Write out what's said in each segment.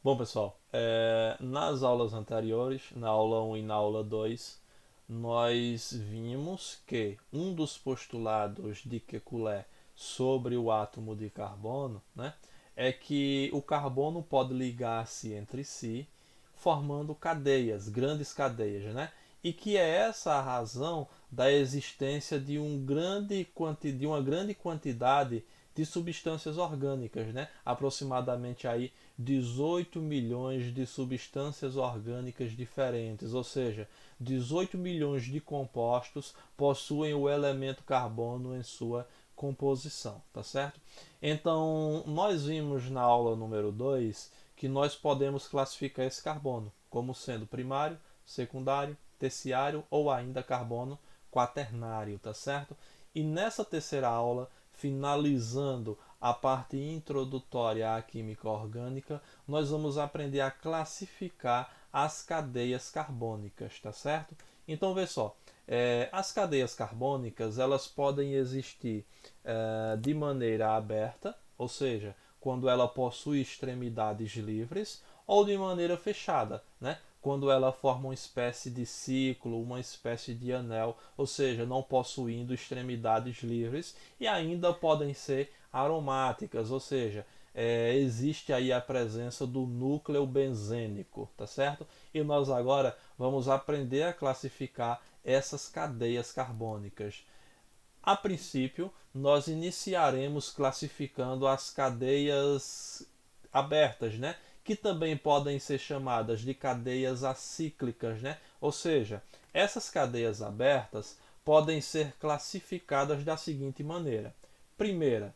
Bom, pessoal, nas aulas anteriores, na aula 1 e na aula 2, nós vimos que um dos postulados de Kekulé sobre o átomo de carbono, né, é que o carbono pode ligar-se entre si, formando cadeias, grandes cadeias, né? E que é essa a razão da existência de uma grande quantidade de substâncias orgânicas, né? Aproximadamente aí 18 milhões de substâncias orgânicas diferentes, ou seja, 18 milhões de compostos possuem o elemento carbono em sua composição, tá certo? Então, nós vimos na aula número 2 que nós podemos classificar esse carbono como sendo primário, secundário, terciário ou ainda carbono quaternário, tá certo? E nessa terceira aula, finalizando a parte introdutória à química orgânica, nós vamos aprender a classificar as cadeias carbônicas, tá certo? Então, vê só, as cadeias carbônicas elas podem existir de maneira aberta, ou seja, quando ela possui extremidades livres, ou de maneira fechada, né? Quando ela forma uma espécie de ciclo, uma espécie de anel, ou seja, não possuindo extremidades livres e ainda podem ser aromáticas, ou seja, existe aí a presença do núcleo benzênico, tá certo? E nós agora vamos aprender a classificar essas cadeias carbônicas. A princípio, nós iniciaremos classificando as cadeias abertas, né? Que também podem ser chamadas de cadeias acíclicas, né? Ou seja, essas cadeias abertas podem ser classificadas da seguinte maneira: primeira,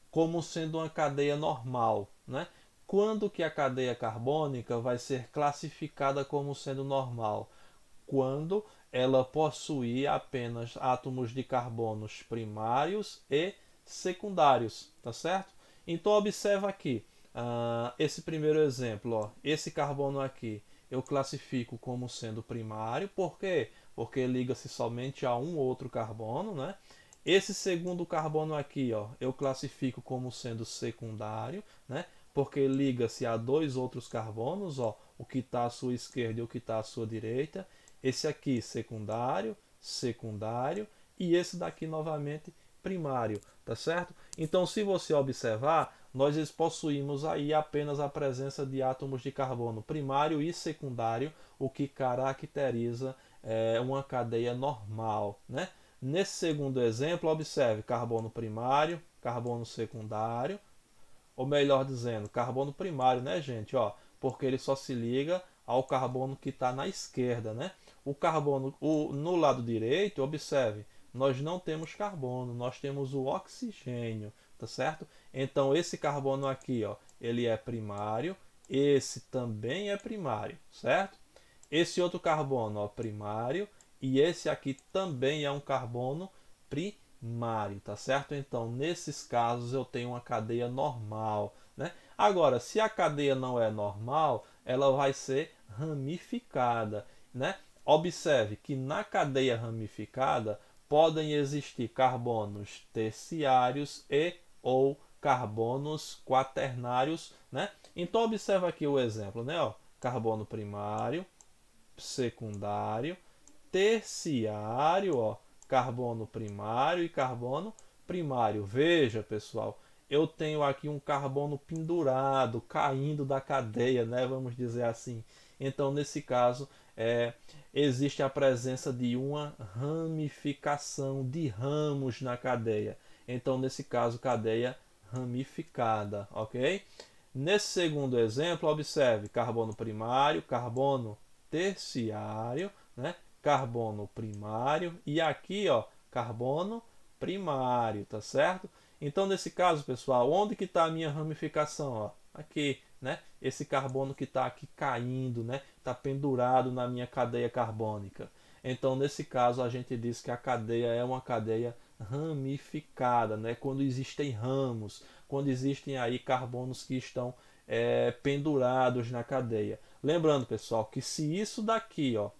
como sendo uma cadeia normal, né? Quando que a cadeia carbônica vai ser classificada como sendo normal? Quando ela possuir apenas átomos de carbonos primários e secundários, tá certo? Então observa aqui, esse primeiro exemplo, ó, esse carbono aqui eu classifico como sendo primário, por quê? Porque liga-se somente a um outro carbono, né? Esse segundo carbono aqui, ó, eu classifico como sendo secundário, né? Porque liga-se a dois outros carbonos, ó, o que está à sua esquerda e o que está à sua direita. Esse aqui secundário, secundário e esse daqui novamente primário, tá certo? Então, se você observar, nós possuímos aí apenas a presença de átomos de carbono primário e secundário, o que caracteriza uma cadeia normal, né? Nesse segundo exemplo, observe carbono primário, carbono secundário, ou melhor dizendo, carbono primário, né, gente? Ó, porque ele só se liga ao carbono que está na esquerda, né? O carbono no lado direito, observe, nós não temos carbono, nós temos o oxigênio, tá certo? Então esse carbono aqui, ó, ele é primário, esse também é primário, certo? Esse outro carbono, ó, primário, e esse aqui também é um carbono primário, tá certo? Então, nesses casos eu tenho uma cadeia normal, né? Agora, se a cadeia não é normal, ela vai ser ramificada, né? Observe que na cadeia ramificada podem existir carbonos terciários e ou carbonos quaternários, né? Então observa aqui o exemplo, né? Ó, carbono primário, secundário, terciário, ó, carbono primário e carbono primário. Veja, pessoal, eu tenho aqui um carbono pendurado, caindo da cadeia, né? Vamos dizer assim. Então, nesse caso, existe a presença de uma ramificação de ramos na cadeia. Então, nesse caso, cadeia ramificada, ok? Nesse segundo exemplo, observe carbono primário, carbono terciário, né? Carbono primário e aqui, ó, carbono primário, tá certo? Então, nesse caso, pessoal, onde que está a minha ramificação? Ó? Aqui, né? Esse carbono que está aqui caindo, né? Está pendurado na minha cadeia carbônica. Então, nesse caso, a gente diz que a cadeia é uma cadeia ramificada, né? Quando existem ramos, quando existem aí carbonos que estão pendurados na cadeia. Lembrando, pessoal, que se isso daqui, ó,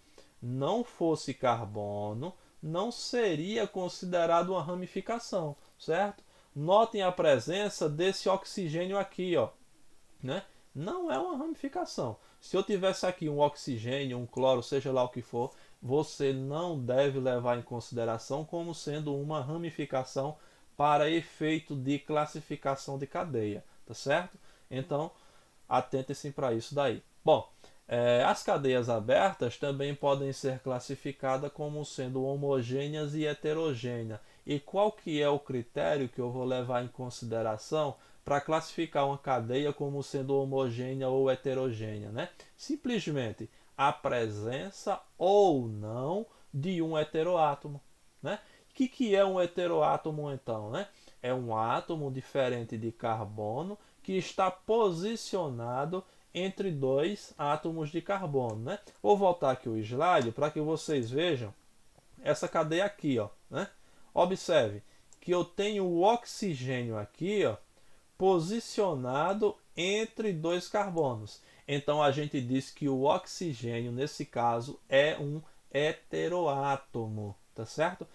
não fosse carbono, não seria considerado uma ramificação, certo? Notem a presença desse oxigênio aqui, ó, né? Não é uma ramificação. Se eu tivesse aqui um oxigênio, um cloro, seja lá o que for, você não deve levar em consideração como sendo uma ramificação para efeito de classificação de cadeia, tá certo? Então, atentem-se para isso daí. Bom, as cadeias abertas também podem ser classificadas como sendo homogêneas e heterogêneas. E qual que é o critério que eu vou levar em consideração para classificar uma cadeia como sendo homogênea ou heterogênea, né? Simplesmente a presença ou não de um heteroátomo, né? O que é um heteroátomo então, né? É um átomo diferente de carbono que está posicionado entre dois átomos de carbono, né? Vou voltar aqui o slide para que vocês vejam essa cadeia aqui, ó, né? Observe que eu tenho o oxigênio aqui, ó, posicionado entre dois carbonos. Então a gente diz que o oxigênio, nesse caso, é um heteroátomo, tá certo?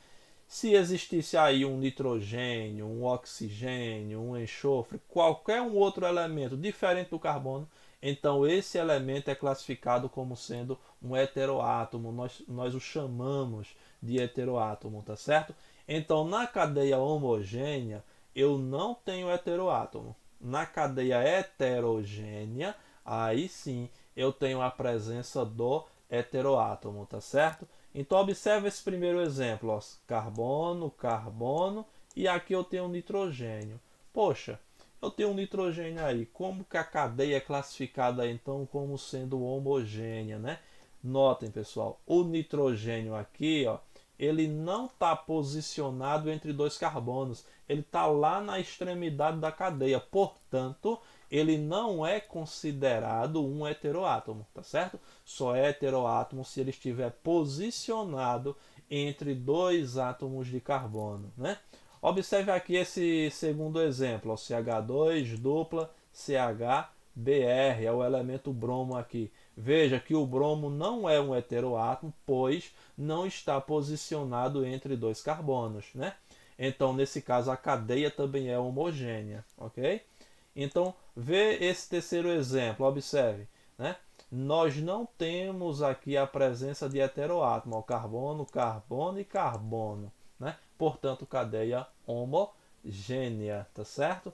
Se existisse aí um nitrogênio, um oxigênio, um enxofre, qualquer um outro elemento diferente do carbono, então esse elemento é classificado como sendo um heteroátomo. Nós o chamamos de heteroátomo, tá certo? Então na cadeia homogênea eu não tenho heteroátomo. Na cadeia heterogênea, aí sim eu tenho a presença do heteroátomo, tá certo? Então observe esse primeiro exemplo, ó, carbono, carbono e aqui eu tenho nitrogênio. Poxa, eu tenho um nitrogênio aí, como que a cadeia é classificada então como sendo homogênea, né? Notem, pessoal, o nitrogênio aqui, ó, ele não está posicionado entre dois carbonos, ele está lá na extremidade da cadeia, portanto, ele não é considerado um heteroátomo, tá certo? Só é heteroátomo se ele estiver posicionado entre dois átomos de carbono, né? Observe aqui esse segundo exemplo, ó, CH2 dupla CHBr, é o elemento bromo aqui. Veja que o bromo não é um heteroátomo, pois não está posicionado entre dois carbonos, né? Então, nesse caso, a cadeia também é homogênea, ok? Então, vê esse terceiro exemplo, observe, né? Nós não temos aqui a presença de heteroátomo, ó, carbono, carbono e carbono, né? Portanto, cadeia homogênea, tá certo?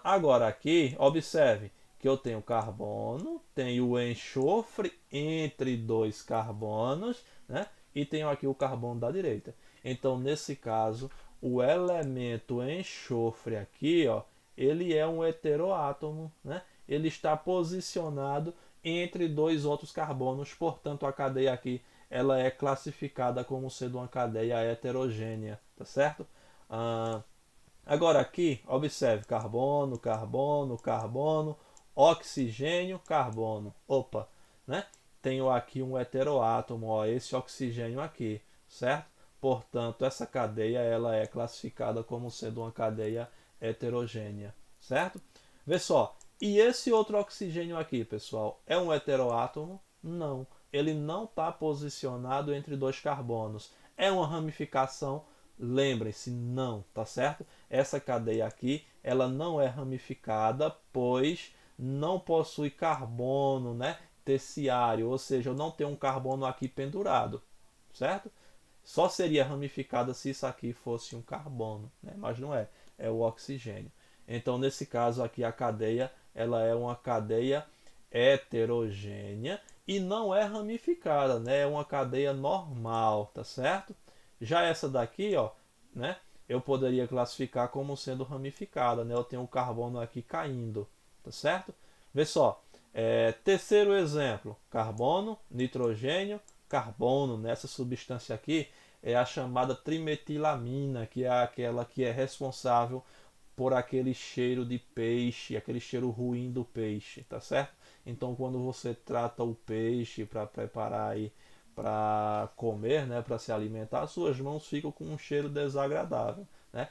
Agora aqui, observe que eu tenho carbono, tenho enxofre entre dois carbonos, né? E tenho aqui o carbono da direita. Então, nesse caso, o elemento enxofre aqui, ó, ele é um heteroátomo, né? Ele está posicionado entre dois outros carbonos, portanto, a cadeia aqui ela é classificada como sendo uma cadeia heterogênea, tá certo? Agora aqui, observe, carbono, carbono, carbono, oxigênio, carbono. Opa, né? Tenho aqui um heteroátomo, ó, esse oxigênio aqui, certo? Portanto, essa cadeia ela é classificada como sendo uma cadeia heterogênea, certo? Vê só, e esse outro oxigênio aqui, pessoal, é um heteroátomo? Não, ele não está posicionado entre dois carbonos. É uma ramificação? Lembrem-se, não, tá certo? Essa cadeia aqui, ela não é ramificada, pois não possui carbono, né, terciário, ou seja, eu não tenho um carbono aqui pendurado, certo? Só seria ramificada se isso aqui fosse um carbono, né? Mas não é, é o oxigênio. Então, nesse caso aqui, a cadeia, ela é uma cadeia heterogênea e não é ramificada, né? É uma cadeia normal, tá certo? Já essa daqui, ó, né? Eu poderia classificar como sendo ramificada, né? Eu tenho o carbono aqui caindo, tá certo? Vê só, terceiro exemplo, carbono, nitrogênio, carbono, nessa substância aqui é a chamada trimetilamina, que é aquela que é responsável por aquele cheiro de peixe, aquele cheiro ruim do peixe, tá certo? Então, quando você trata o peixe para preparar aí para comer, né, para se alimentar, suas mãos ficam com um cheiro desagradável, né?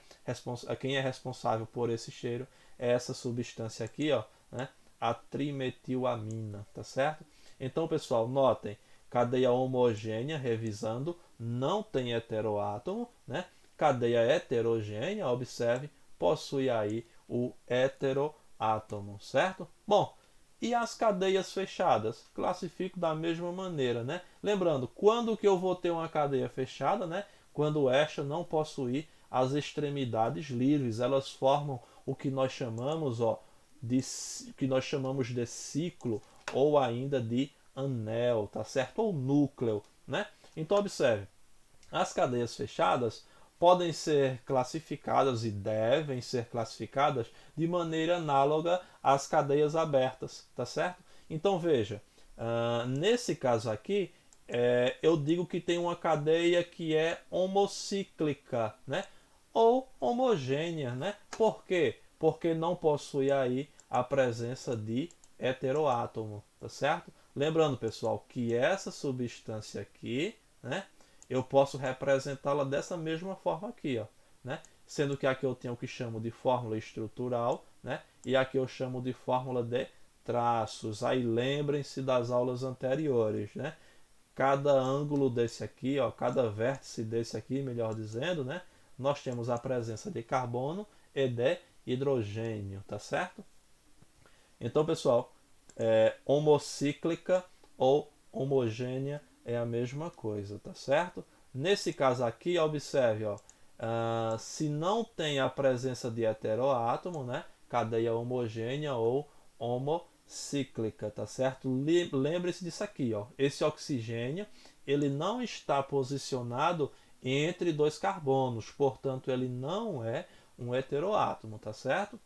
Quem é responsável por esse cheiro é essa substância aqui, ó, né? A trimetilamina, tá certo? Então, pessoal, notem, cadeia homogênea, revisando, não tem heteroátomo, né? Cadeia heterogênea, observe, possui aí o heteroátomo, certo? Bom, E as cadeias fechadas? Classifico da mesma maneira, né? Lembrando, quando que eu vou ter uma cadeia fechada, né? Quando esta não possuir as extremidades livres, elas formam o que nós chamamos, ó, de ciclo ou ainda de anel, tá certo? Ou núcleo, né? Então observe, as cadeias fechadas podem ser classificadas e devem ser classificadas de maneira análoga às cadeias abertas, tá certo? Então veja, nesse caso aqui, eu digo que tem uma cadeia que é homocíclica, né? Ou homogênea, né? Por quê? Porque não possui aí a presença de heteroátomo, tá certo? Lembrando, pessoal, que essa substância aqui, né, eu posso representá-la dessa mesma forma aqui, ó, né? Sendo que aqui eu tenho o que chamo de fórmula estrutural, né? E aqui eu chamo de fórmula de traços. Aí lembrem-se das aulas anteriores, né? Cada ângulo desse aqui, ó, cada vértice desse aqui, melhor dizendo, né? Nós temos a presença de carbono e de hidrogênio, tá certo? Então, pessoal, homocíclica ou homogênea é a mesma coisa, tá certo? Nesse caso aqui, observe, ó, se não tem a presença de heteroátomo, né? Cadeia homogênea ou homocíclica, tá certo? Lembre-se disso aqui, ó. Esse oxigênio, ele não está posicionado entre dois carbonos, portanto, ele não é um heteroátomo, tá certo?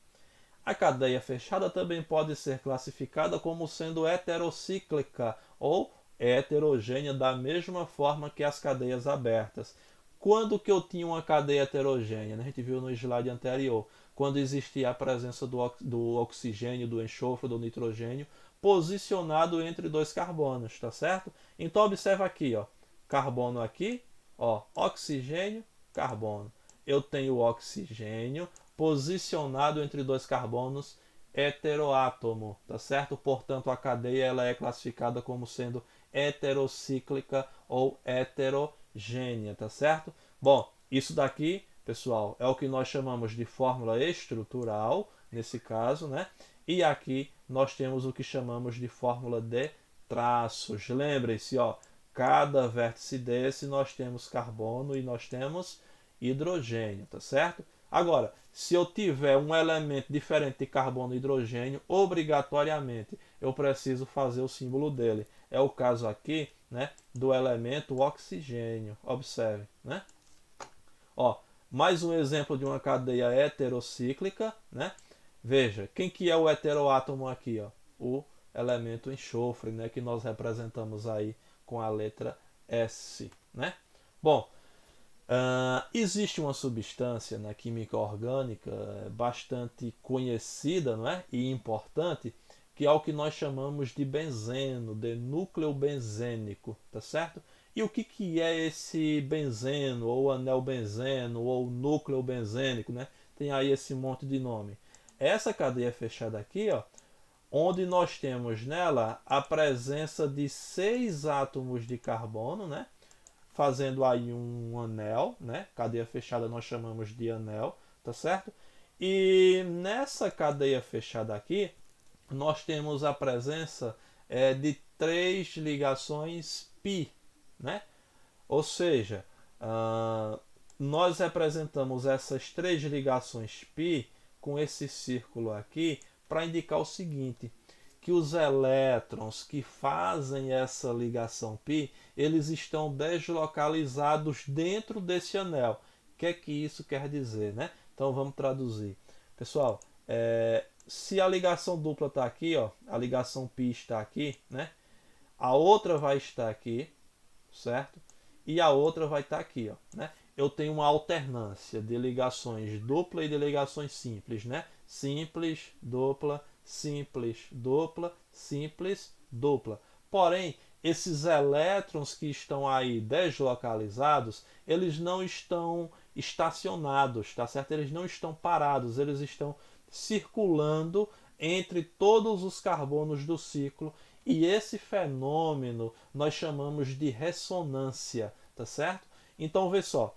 A cadeia fechada também pode ser classificada como sendo heterocíclica ou heterogênea da mesma forma que as cadeias abertas. Quando que eu tinha uma cadeia heterogênea? A gente viu no slide anterior. Quando existia a presença do oxigênio, do enxofre, do nitrogênio posicionado entre dois carbonos, tá certo? Então observa aqui, ó, carbono aqui, ó, oxigênio, carbono. Eu tenho o oxigênio posicionado entre dois carbonos heteroátomo, tá certo? Portanto, a cadeia ela é classificada como sendo heterocíclica ou heterogênea, tá certo? Bom, isso daqui, pessoal, é o que nós chamamos de fórmula estrutural, nesse caso, né? E aqui nós temos o que chamamos de fórmula de traços. Lembrem-se, ó, cada vértice desse nós temos carbono e nós temos hidrogênio, tá certo? Agora, se eu tiver um elemento diferente de carbono e hidrogênio, obrigatoriamente eu preciso fazer o símbolo dele. É o caso aqui, né, do elemento oxigênio. Observe, né? Ó, mais um exemplo de uma cadeia heterocíclica, né? Veja, quem que é o heteroátomo aqui, ó? O elemento enxofre, né, que nós representamos aí com a letra S, né? Bom, existe uma substância na química orgânica bastante conhecida, não é? E importante, que é o que nós chamamos de benzeno, de núcleo benzênico, tá certo? E o que é esse benzeno, ou anel benzeno, ou núcleo benzênico, né? Tem aí esse monte de nome. Essa cadeia fechada aqui, ó, onde nós temos nela a presença de 6 átomos de carbono, né? Fazendo aí um anel, né? Cadeia fechada nós chamamos de anel, tá certo? E nessa cadeia fechada aqui, nós temos a presença de 3 ligações π, né? Ou seja, nós representamos essas 3 ligações π com esse círculo aqui para indicar o seguinte, que os elétrons que fazem essa ligação π, eles estão deslocalizados dentro desse anel. O que isso quer dizer, né? Então vamos traduzir. Pessoal, se a ligação dupla está aqui, ó, a ligação π está aqui, né? A outra vai estar aqui, certo? E a outra vai estar aqui, ó, né? Eu tenho uma alternância de ligações dupla e de ligações simples, né? Simples, dupla, simples, dupla, simples, dupla. Porém, esses elétrons que estão aí deslocalizados, eles não estão estacionados, tá certo? Eles não estão parados, eles estão circulando entre todos os carbonos do ciclo e esse fenômeno nós chamamos de ressonância, tá certo? Então, vê só,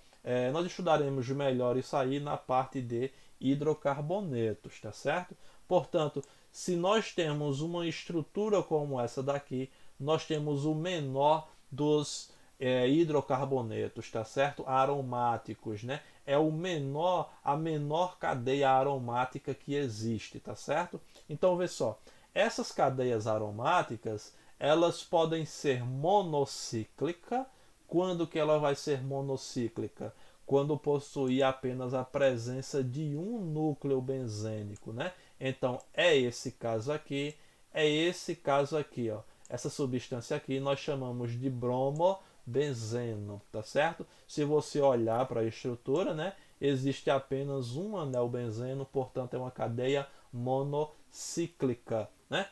nós estudaremos melhor isso aí na parte de hidrocarbonetos, tá certo? Portanto, Se nós temos uma estrutura como essa daqui, nós temos o menor dos hidrocarbonetos, tá certo? Aromáticos, né? É a menor cadeia aromática que existe, tá certo? Então, vê só, essas cadeias aromáticas, elas podem ser monocíclica. Quando que ela vai ser monocíclica? Quando possuir apenas a presença de um núcleo benzênico, né? Então, é esse caso aqui, é esse caso aqui, ó. Essa substância aqui nós chamamos de bromobenzeno, tá certo? Se você olhar para a estrutura, né, existe apenas um anel benzeno, portanto é uma cadeia monocíclica, né?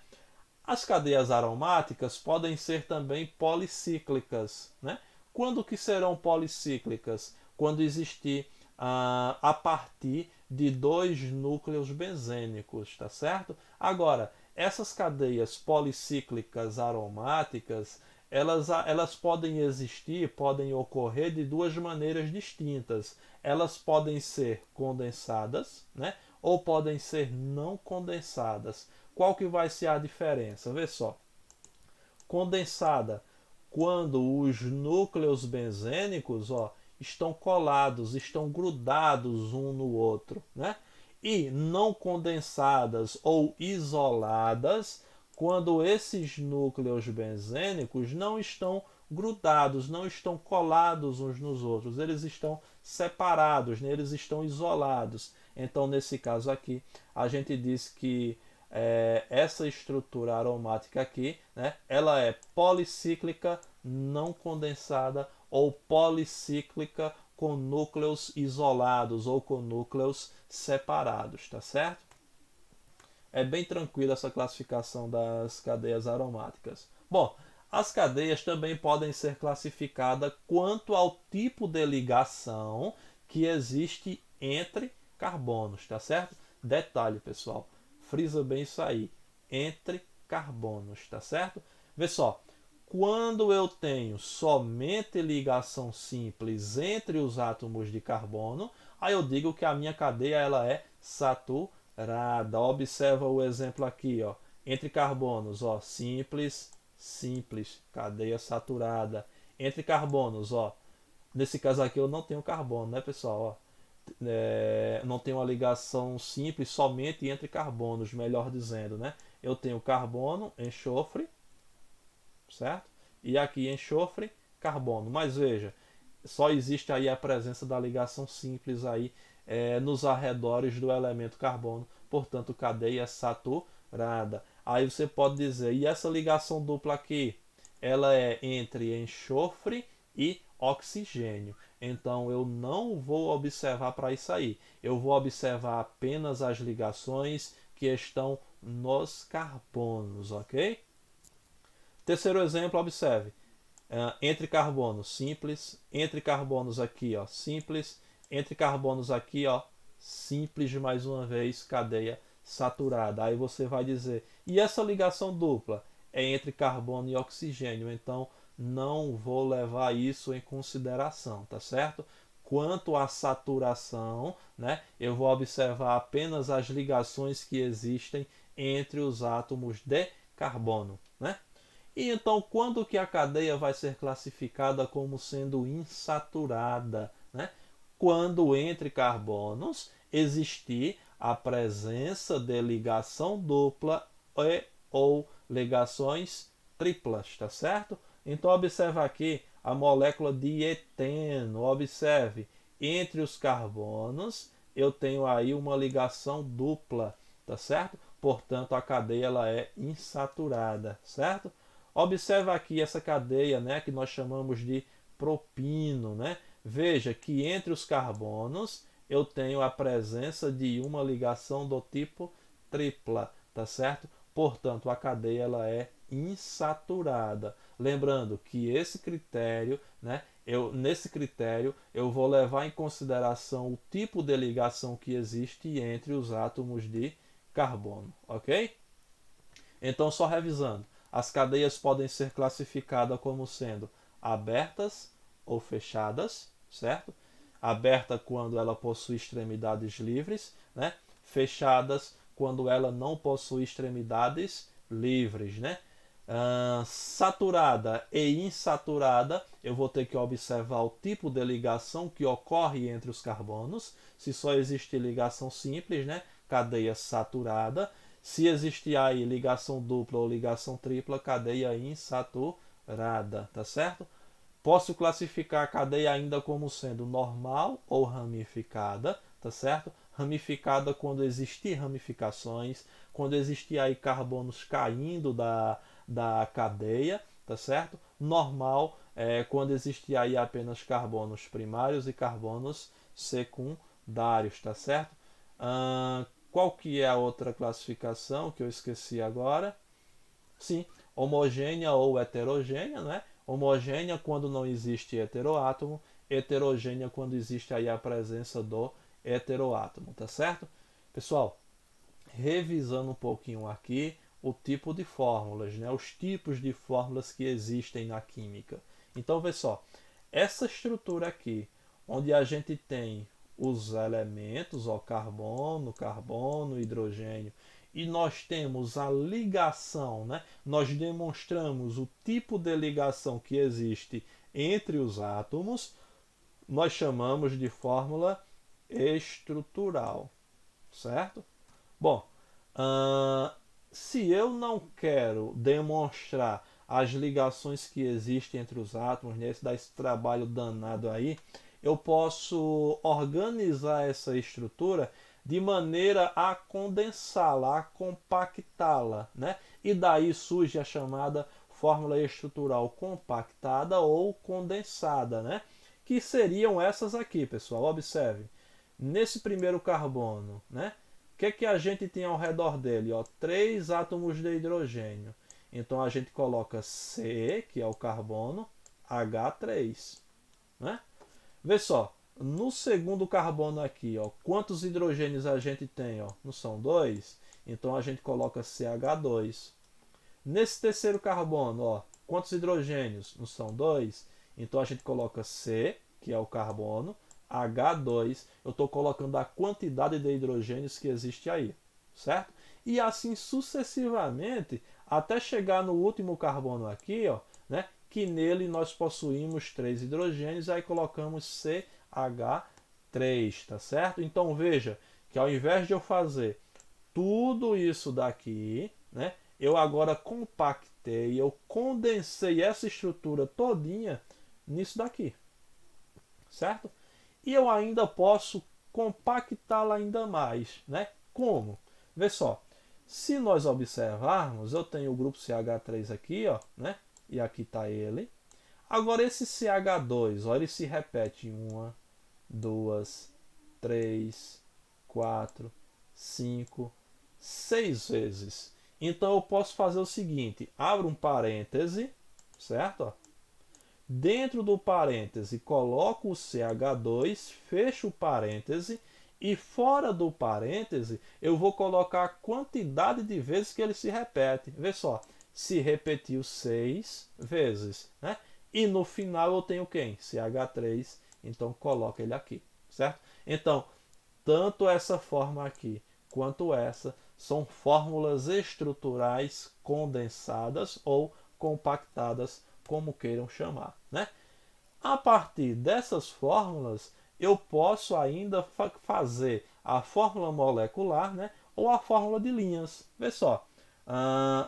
As cadeias aromáticas podem ser também policíclicas, né? Quando que serão policíclicas? Quando existir a partir de dois núcleos benzênicos, tá certo? Agora, essas cadeias policíclicas aromáticas, elas podem existir, podem ocorrer de duas maneiras distintas. Elas podem ser condensadas, né? Ou podem ser não condensadas. Qual que vai ser a diferença? Vê só. Condensada, quando os núcleos benzênicos, ó, estão colados, estão grudados um no outro, né? E não condensadas ou isoladas, quando esses núcleos benzênicos não estão grudados, não estão colados uns nos outros, eles estão separados, né? Eles estão isolados. Então, nesse caso aqui, a gente diz que essa estrutura aromática aqui, né, ela é policíclica não condensada ou policíclica com núcleos isolados ou com núcleos separados, tá certo? É bem tranquila essa classificação das cadeias aromáticas. Bom, as cadeias também podem ser classificadas quanto ao tipo de ligação que existe entre carbonos, tá certo? Detalhe, pessoal, frisa bem isso aí, entre carbonos, tá certo? Vê só, quando eu tenho somente ligação simples entre os átomos de carbono, aí eu digo que a minha cadeia ela é saturada. Observa o exemplo aqui, ó, entre carbonos, ó, simples, simples, cadeia saturada. Entre carbonos, ó, nesse caso aqui eu não tenho carbono, né, pessoal? Ó, não tenho uma ligação simples somente entre carbonos, melhor dizendo, né? Eu tenho carbono, enxofre, certo? E aqui enxofre, carbono. Mas veja, só existe aí a presença da ligação simples aí nos arredores do elemento carbono, portanto cadeia saturada. Aí você pode dizer, e essa ligação dupla aqui, ela é entre enxofre e oxigênio. Então eu não vou observar para isso aí. Eu vou observar apenas as ligações que estão nos carbonos, ok? Terceiro exemplo, observe. Entre carbonos simples, entre carbonos aqui, ó, simples, entre carbonos aqui, ó, simples mais uma vez, cadeia saturada. Aí você vai dizer, e essa ligação dupla é entre carbono e oxigênio, então não vou levar isso em consideração, tá certo? Quanto à saturação, né, eu vou observar apenas as ligações que existem entre os átomos de carbono, né? E então, quando que a cadeia vai ser classificada como sendo insaturada? Né? Quando entre carbonos existir a presença de ligação dupla ou ligações triplas, tá certo? Então, observe aqui a molécula de eteno. Observe, entre os carbonos eu tenho aí uma ligação dupla, tá certo? Portanto, a cadeia ela é insaturada, certo? Observa aqui essa cadeia, né, que nós chamamos de propino, né? Veja que entre os carbonos eu tenho a presença de uma ligação do tipo tripla, tá certo? Portanto, a cadeia ela é insaturada. Lembrando que esse critério, né, nesse critério eu vou levar em consideração o tipo de ligação que existe entre os átomos de carbono, ok? Então, só revisando, as cadeias podem ser classificadas como sendo abertas ou fechadas, certo? Aberta quando ela possui extremidades livres, né? Fechadas quando ela não possui extremidades livres, né? Saturada e insaturada, eu vou ter que observar o tipo de ligação que ocorre entre os carbonos. Se só existe ligação simples, né? Cadeia saturada. Se existir aí ligação dupla ou ligação tripla, cadeia insaturada, tá certo? Posso classificar a cadeia ainda como sendo normal ou ramificada, tá certo? Ramificada quando existir ramificações, quando existir aí carbonos caindo da cadeia, tá certo? Normal é quando existir aí apenas carbonos primários e carbonos secundários, tá certo? Qual que é a outra classificação que eu esqueci agora? Sim, homogênea ou heterogênea, né? Homogênea quando não existe heteroátomo, heterogênea quando existe aí a presença do heteroátomo, tá certo? Pessoal, revisando um pouquinho aqui o tipo de fórmulas, né? Os tipos de fórmulas que existem na química. Então, vê só, essa estrutura aqui, onde a gente tem os elementos, ó, carbono, carbono, hidrogênio, e nós temos a ligação, né? Nós demonstramos o tipo de ligação que existe entre os átomos, nós chamamos de fórmula estrutural, certo? Bom, se eu não quero demonstrar as ligações que existem entre os átomos, né, dá esse trabalho danado aí, eu posso organizar essa estrutura de maneira a condensá-la, a compactá-la, né? E daí surge a chamada fórmula estrutural compactada ou condensada, né? Que seriam essas aqui, pessoal. Observe. Nesse primeiro carbono, né? O que a gente tem ao redor dele? Ó, 3 átomos de hidrogênio. Então a gente coloca C, que é o carbono, H3. Né? Vê só, no segundo carbono aqui, ó, quantos hidrogênios a gente tem? Ó? Não são 2? Então a gente coloca CH2. Nesse terceiro carbono, ó, quantos hidrogênios? Não são 2? Então a gente coloca C, que é o carbono, H2. Eu estou colocando a quantidade de hidrogênios que existe aí, certo? E assim sucessivamente, até chegar no último carbono aqui, ó, né, que nele nós possuímos 3 hidrogênios, aí colocamos CH3, tá certo? Então veja que ao invés de eu fazer tudo isso daqui, né, eu agora compactei, eu condensei essa estrutura todinha nisso daqui, certo? E eu ainda posso compactá-la ainda mais, né? Como? Vê só, se nós observarmos, eu tenho o grupo CH3 aqui, ó, né? E aqui está ele. Agora esse CH2, ó, ele se repete em 1, 2, 3, 4, 5, 6 vezes. Então eu posso fazer o seguinte, abro um parêntese, certo? Ó. Dentro do parêntese coloco o CH2, fecho o parêntese e fora do parêntese eu vou colocar a quantidade de vezes que ele se repete. Vê só, se repetiu 6 vezes, né? E no final eu tenho quem? CH3, então coloca ele aqui, certo? Então, tanto essa forma aqui quanto essa são fórmulas estruturais condensadas ou compactadas, como queiram chamar, né? A partir dessas fórmulas, eu posso ainda fazer a fórmula molecular, né? Ou a fórmula de linhas. Vê só,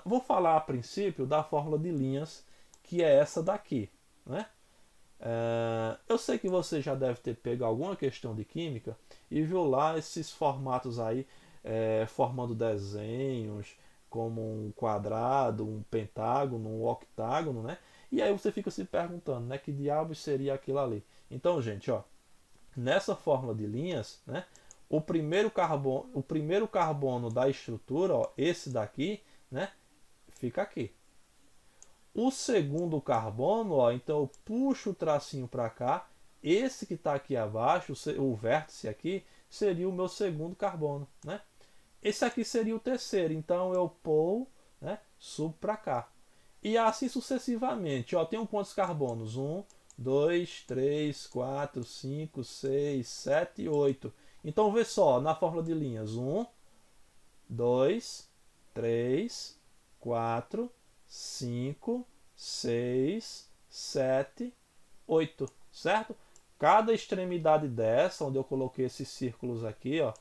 vou falar a princípio da fórmula de linhas, que é essa daqui, né? Eu sei que você já deve ter pego alguma questão de química e viu lá esses formatos aí, formando desenhos como um quadrado, um pentágono, um octágono, né? E aí você fica se perguntando, né, que diabos seria aquilo ali. Então, gente, ó, nessa fórmula de linhas, né, o primeiro carbono da estrutura, ó, esse daqui, né, fica aqui. O segundo carbono, ó, então eu puxo o tracinho para cá. Esse que está aqui abaixo, o vértice aqui, seria o meu segundo carbono, né? Esse aqui seria o terceiro, então eu pôo, né, subo para cá. E assim sucessivamente. Ó, tenho quantos carbonos? 1, 2, 3, 4, 5, 6, 7, 8. Então vê só, na fórmula de linhas, 1, 2, 3, 4, 5, 6, 7, 8, certo? Cada extremidade dessa, onde eu coloquei esses círculos aqui, ó,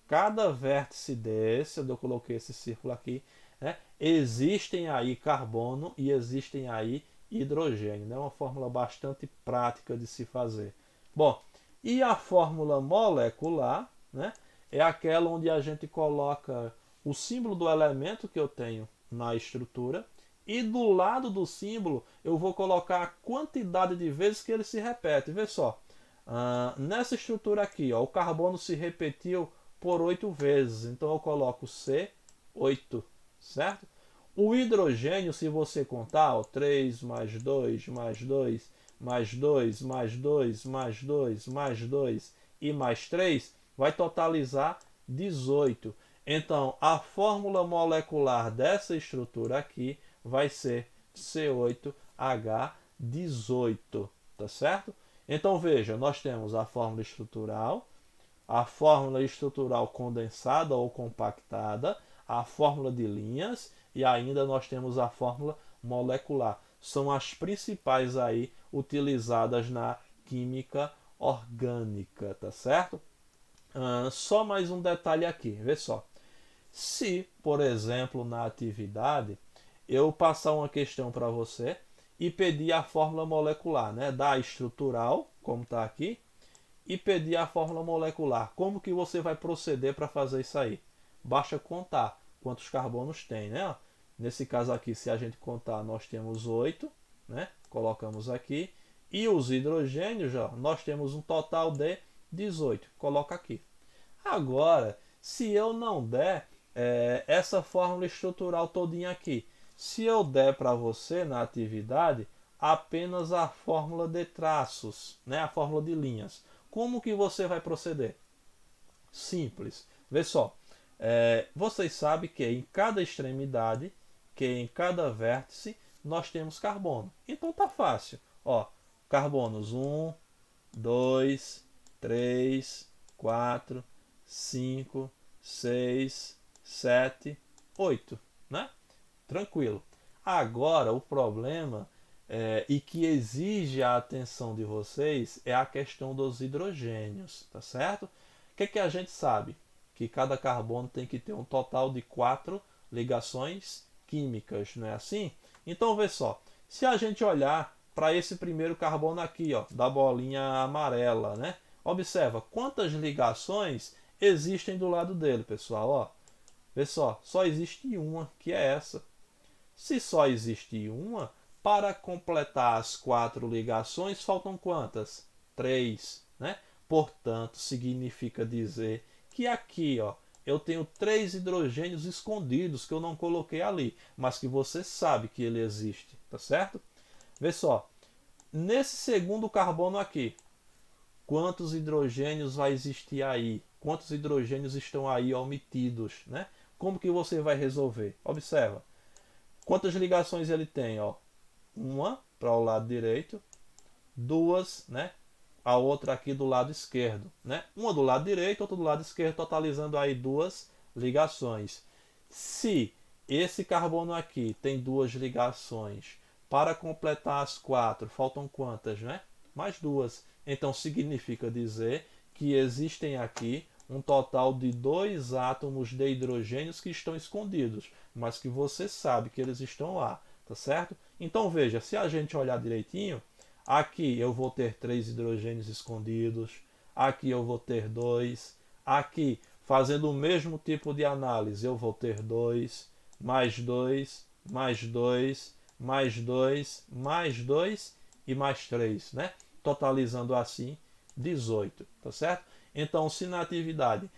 cada vértice desse, onde eu coloquei esse círculo aqui, né, existem aí carbono e existem aí hidrogênio. É, né? Uma fórmula bastante prática de se fazer. Bom, e a fórmula molecular, né, é aquela onde a gente coloca o símbolo do elemento que eu tenho na estrutura e do lado do símbolo eu vou colocar a quantidade de vezes que ele se repete. Vê só, nessa estrutura aqui, ó, o carbono se repetiu por 8 vezes, então eu coloco C8, certo? O hidrogênio, se você contar, ó, 3 mais 2 mais 2 mais 2 mais 2 mais 2 mais 2 e mais 3 vai totalizar 18. Então, a fórmula molecular dessa estrutura aqui vai ser C8H18, tá certo? Então, veja, nós temos a fórmula estrutural condensada ou compactada, a fórmula de linhas e ainda nós temos a fórmula molecular. São as principais aí utilizadas na química orgânica, tá certo? Só mais um detalhe aqui, vê só. Se, por exemplo, na atividade, eu passar uma questão para você e pedir a fórmula molecular, né, da estrutural, como está aqui, e pedir a fórmula molecular, como que você vai proceder para fazer isso aí? Basta contar quantos carbonos tem, né? Nesse caso aqui, se a gente contar, nós temos 8, né? Colocamos aqui. E os hidrogênios, ó, nós temos um total de 18. Coloca aqui. Agora, se eu não der essa fórmula estrutural todinha aqui, se eu der para você na atividade apenas a fórmula de traços, né, a fórmula de linhas, como que você vai proceder? Simples. Vê só, vocês sabem que em cada extremidade, que em cada vértice, nós temos carbono. Então tá fácil. Ó, carbonos 1, 2, 3, 4, 5, 6, 7, 8, né? Tranquilo. Agora, o problema e que exige a atenção de vocês é a questão dos hidrogênios, tá certo? O que a gente sabe? Que cada carbono tem que ter um total de 4 ligações químicas, não é assim? Então, vê só, se a gente olhar para esse primeiro carbono aqui, ó, da bolinha amarela, né? Observa quantas ligações existem do lado dele, pessoal, ó. Vê só existe uma, que é essa. Se só existe uma, para completar as 4 ligações, faltam quantas? 3, né? Portanto, significa dizer que aqui, ó, eu tenho 3 hidrogênios escondidos que eu não coloquei ali, mas que você sabe que ele existe, tá certo? Vê só, nesse segundo carbono aqui, quantos hidrogênios vai existir aí? Quantos hidrogênios estão aí omitidos, né? Como que você vai resolver? Observa. Quantas ligações ele tem? Ó? Uma para o lado direito, duas, né? A outra aqui do lado esquerdo, né? Uma do lado direito, outra do lado esquerdo, totalizando aí 2 ligações. Se esse carbono aqui tem 2 ligações, para completar as 4, faltam quantas, né? Mais 2. Então significa dizer que existem aqui um total de 2 átomos de hidrogênios que estão escondidos, mas que você sabe que eles estão lá, tá certo? Então veja, se a gente olhar direitinho, aqui eu vou ter 3 hidrogênios escondidos, aqui eu vou ter 2, aqui fazendo o mesmo tipo de análise eu vou ter 2, mais 2, mais 2, mais 2, mais 2 e mais 3, né? Totalizando assim 18, tá certo? Então, se na atividade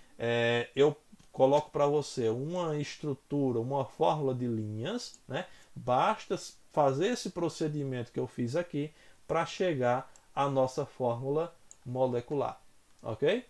eu coloco para você uma estrutura, uma fórmula de linhas, né? Basta fazer esse procedimento que eu fiz aqui para chegar à nossa fórmula molecular, ok?